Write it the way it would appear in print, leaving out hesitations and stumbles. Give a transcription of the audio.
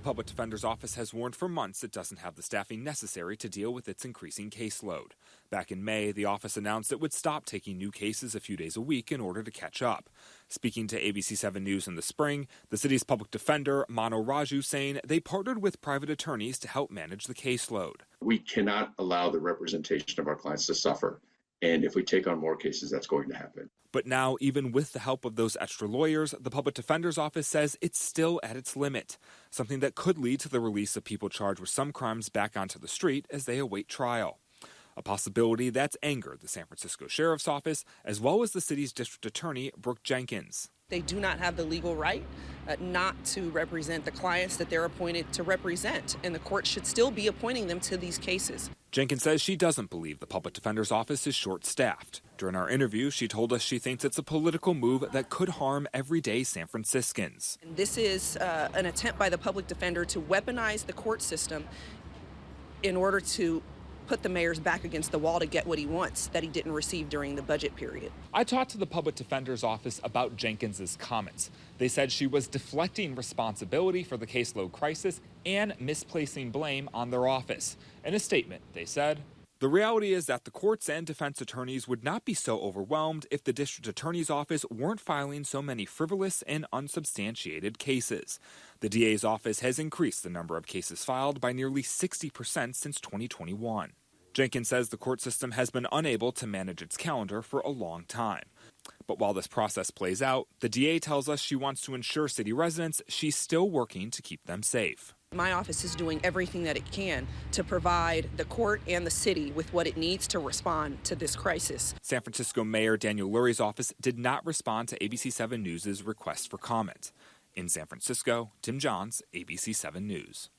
The Public Defender's Office has warned for months it doesn't have the staffing necessary to deal with its increasing caseload. Back in May, the office announced it would stop taking new cases a few days a week in order to catch up. Speaking to ABC 7 News in the spring, the city's public defender, Mano Raju, saying they partnered with private attorneys to help manage the caseload. We cannot allow the representation of our clients to suffer. And if we take on more cases, that's going to happen. But now, even with the help of those extra lawyers, the Public Defender's Office says it's still at its limit, something that could lead to the release of people charged with some crimes back onto the street as they await trial. A possibility that's angered the San Francisco Sheriff's Office, as well as the city's district attorney, Brooke Jenkins. They do not have the legal right not to represent the clients that they're appointed to represent, and the court should still be appointing them to these cases. Jenkins says she doesn't believe the Public Defender's Office is short-staffed. During our interview, she told us she thinks it's a political move that could harm everyday San Franciscans. And this is an attempt by the public defender to weaponize the court system in order to put the mayor's back against the wall to get what he wants that he didn't receive during the budget period. I talked to the Public Defender's Office about Jenkins's comments. They said she was deflecting responsibility for the caseload crisis and misplacing blame on their office. In a statement, they said, "The reality is that the courts and defense attorneys would not be so overwhelmed if the district attorney's office weren't filing so many frivolous and unsubstantiated cases. The DA's office has increased the number of cases filed by nearly 60% since 2021. Jenkins says the court system has been unable to manage its calendar for a long time. But while this process plays out, the DA tells us she wants to ensure city residents she's still working to keep them safe. My office is doing everything that it can to provide the court and the city with what it needs to respond to this crisis." San Francisco Mayor Daniel Lurie's office did not respond to ABC 7 News' request for comment. In San Francisco, Tim Johns, ABC 7 News.